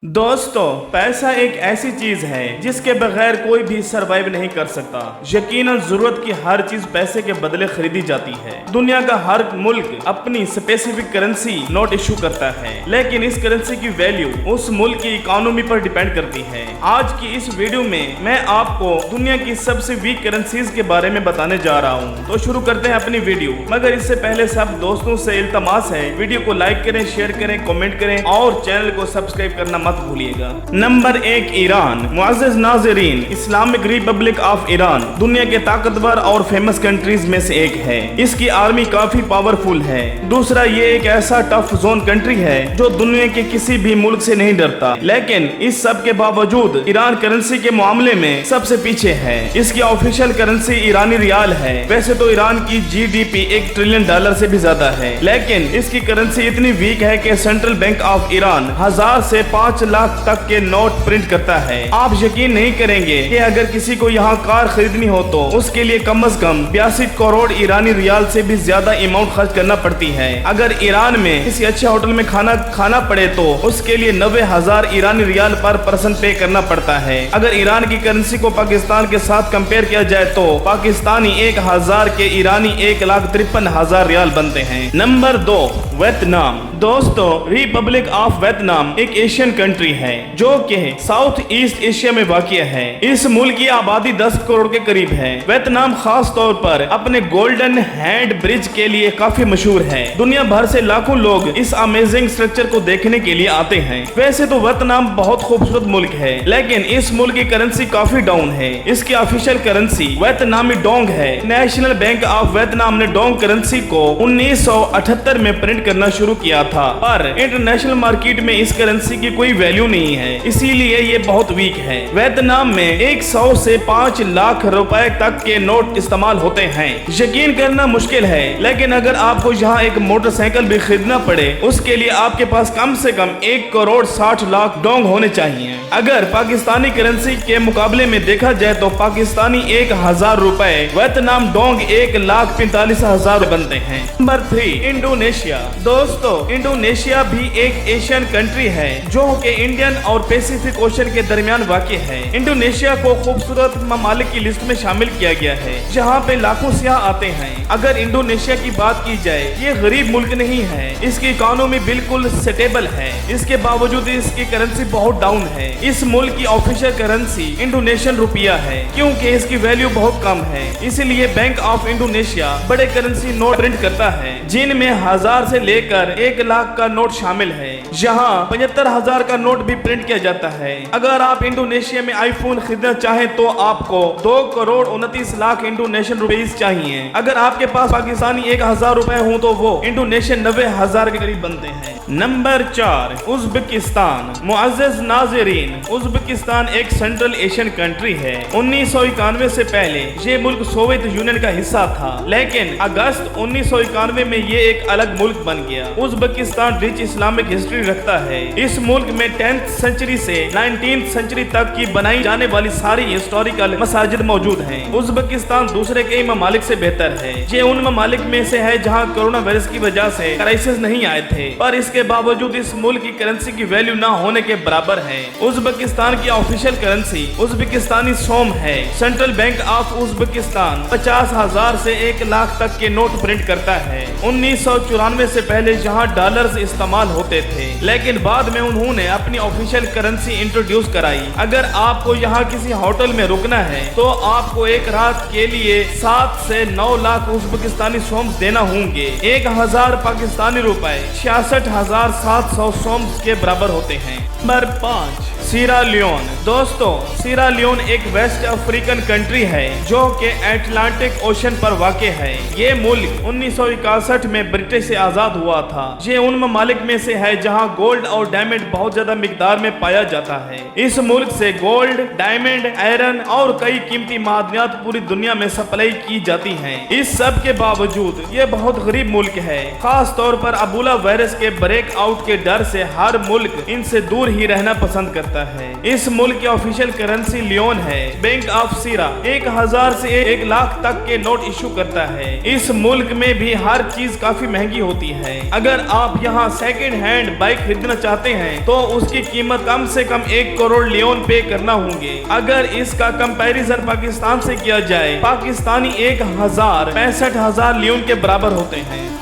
दोस्तों, पैसा एक ऐसी चीज है जिसके बगैर कोई भी सरवाइव नहीं कर सकता। यकीनन जरूरत की हर चीज पैसे के बदले खरीदी जाती है। दुनिया का हर मुल्क अपनी स्पेसिफिक करेंसी नोट इशू करता है, लेकिन इस करेंसी की वैल्यू उस मुल्क की इकोनॉमी पर डिपेंड करती है। आज की इस वीडियो में मैं आपको दुनिया की सबसे वीक करेंसीज के बारे में बताने जा रहा हूँ। तो शुरू करते हैं अपनी वीडियो, मगर इससे पहले सब दोस्तों से इल्तमास है, वीडियो को लाइक करें, शेयर करें, कमेंट करें और चैनल को सब्सक्राइब करना मत भूलिएगा। Number 1, Iran. मुअज़्ज़िज़ नाज़रीन, इस्लामिक रिपब्लिक ऑफ ईरान दुनिया के ताकतवर और फेमस कंट्रीज में से एक है। इसकी आर्मी काफी पावरफुल है। दूसरा, ये एक ऐसा टफ जोन कंट्री है जो दुनिया के किसी भी मुल्क से नहीं डरता, लेकिन इस सब के बावजूद ईरान करेंसी के मामले में सबसे पीछे है। इसकी ऑफिशियल करेंसी ईरानी रियाल है। वैसे तो ईरान की जीडीपी $1 ट्रिलियन से भी ज्यादा है, लेकिन इसकी करेंसी इतनी वीक है कि सेंट्रल बैंक ऑफ ईरान 1000 से 5 लाख तक के नोट प्रिंट करता है। आप यकीन नहीं करेंगे कि अगर किसी को यहाँ कार खरीदनी हो तो उसके लिए कम से कम 82 करोड़ ईरानी रियाल से भी ज्यादा अमाउंट खर्च करना पड़ती है। अगर ईरान में किसी अच्छे होटल में खाना पड़े तो उसके लिए 90,000 ईरानी रियाल पर पर्सन पे करना पड़ता है। अगर ईरान की करेंसी को पाकिस्तान के साथ कंपेयर किया जाए तो पाकिस्तानी 1000 के ईरानी 1,53,000 रियाल बनते हैं। Number 2, Vietnam. दोस्तों, रिपब्लिक ऑफ वियतनाम एक एशियन कंट्री है जो कि साउथ ईस्ट एशिया में वाक़िया है। इस मुल्क की आबादी 10 करोड़ के करीब है। वियतनाम खास तौर पर अपने गोल्डन हैंड ब्रिज के लिए काफी मशहूर है। दुनिया भर से लाखों लोग इस अमेजिंग स्ट्रक्चर को देखने के लिए आते हैं। वैसे तो वियतनाम बहुत खूबसूरत मुल्क है, लेकिन इस मुल्क की करेंसी काफी डाउन है। इसकी ऑफिशियल करेंसी वियतनामी डोंग है। नेशनल बैंक ऑफ वियतनाम ने डोंग करेंसी को 1978 में प्रिंट करना शुरू किया था, पर इंटरनेशनल मार्केट में इस करेंसी की कोई वैल्यू नहीं है, इसीलिए ये बहुत वीक है। वियतनाम में 100 से 5 लाख रुपए तक के नोट इस्तेमाल होते हैं। यकीन करना मुश्किल है, लेकिन अगर आपको यहाँ एक मोटरसाइकिल भी खरीदना पड़े उसके लिए आपके पास कम से कम 1 करोड़ 60 लाख डोंग होने चाहिए। अगर पाकिस्तानी करेंसी के मुकाबले में देखा जाए तो पाकिस्तानी 1000 रुपए वियतनाम डोंग 1,45,000 बनते हैं। Number 3, Indonesia. दोस्तों, इंडोनेशिया भी एक एशियन कंट्री है जो कि इंडियन और पैसिफिक ओशन के दरमियान वाक़ है। इंडोनेशिया को खूबसूरत ममालिक की लिस्ट में शामिल किया गया है जहाँ पे लाखों सियाह आते हैं। अगर इंडोनेशिया की बात की जाए, ये गरीब मुल्क नहीं है। इसकी इकोनॉमी बिल्कुल स्टेबल है, इसके बावजूद इसकी करेंसी बहुत डाउन है। इस मुल्क की ऑफिशियल करेंसी इंडोनेशियन रुपया है, क्योंकि इसकी वैल्यू बहुत कम है। इसलिए बैंक ऑफ इंडोनेशिया बड़े करेंसी नोट प्रिंट करता है, जिनमें 1000 से लेकर 1 लाख का नोट शामिल है। यहाँ 75,000 का नोट भी प्रिंट किया जाता है। अगर आप इंडोनेशिया में आईफोन खरीदना चाहें तो आपको 2 करोड़ 29 लाख इंडोनेशियन रुपीस चाहिए। अगर आपके पास पाकिस्तानी 1000 रुपए हो तो वो इंडोनेशियन 90,000 के करीब बनते हैं। Number 4, Uzbekistan. मुअज़्ज़िज़ नाज़रीन, उज़्बेकिस्तान एक सेंट्रल एशियन कंट्री है। 1991 से पहले ये मुल्क सोवियत यूनियन का हिस्सा था, लेकिन अगस्त 1991 में ये एक अलग मुल्क बन गया। उज़्बेकिस्तान रिच इस्लामिक हिस्ट्री रखता है। इस मुल्क में 10th सेंचुरी से 19th सेंचुरी तक की बनाई जाने वाली सारी हिस्टोरिकल मसाजिद मौजूद हैं। उज़्बेकिस्तान दूसरे कई ममालिक से बेहतर है। ये उन ममालिक में से है जहाँ कोरोना वायरस की वजह से क्राइसिस नहीं आए थे, पर इसके बावजूद इस मुल्क की करेंसी की वैल्यू न होने के बराबर है। उज़्बेकिस्तान की ऑफिशियल करेंसी उज़्बेकिस्तानी सोम है। सेंट्रल बैंक ऑफ उज़्बेकिस्तान 50,000 से 1 लाख तक के नोट प्रिंट करता है। 1994 से पहले यहाँ डॉलर्स इस्तेमाल होते थे, लेकिन बाद में उन्होंने अपनी ऑफिशियल करेंसी इंट्रोड्यूस कराई। अगर आपको यहाँ किसी होटल में रुकना है तो आपको एक रात के लिए 7 से 9 लाख उज़्बेकिस्तानी सोम्स देना होंगे। 1000 पाकिस्तानी रुपए 66,700 सोम्स के बराबर होते हैं। नंबर 5, सीरा लियोन। दोस्तों, सीरा लियोन एक वेस्ट अफ्रीकन कंट्री है जो कि अटलांटिक ओशन पर वाक़ है। ये मुल्क 1961 में ब्रिटिश से आजाद हुआ था। ये उन ममालिक में से है जहां गोल्ड और डायमंड बहुत ज्यादा मिकदार में पाया जाता है। इस मुल्क से गोल्ड, डायमंड, आयरन और कई कीमती मादनियात पूरी दुनिया में सप्लाई की जाती हैं। इस सब के बावजूद ये बहुत गरीब मुल्क है। खास तौर पर अबूला वायरस के ब्रेक आउट के डर से हर मुल्क इनसे दूर ही रहना पसंद करता है। इस मुल्क की ऑफिशियल करेंसी लियोन है। बैंक ऑफ सीरा 1000 से 1 लाख तक के नोट इशू करता है। इस मुल्क में भी हर चीज काफी महंगी होती है। अगर आप यहाँ सेकंड हैंड बाइक खरीदना चाहते हैं तो उसकी कीमत कम से कम 1 करोड़ लियोन पे करना होंगे। अगर इसका कंपैरिजन पाकिस्तान से किया जाए, पाकिस्तानी 1000 65,000 लियोन के बराबर होते हैं।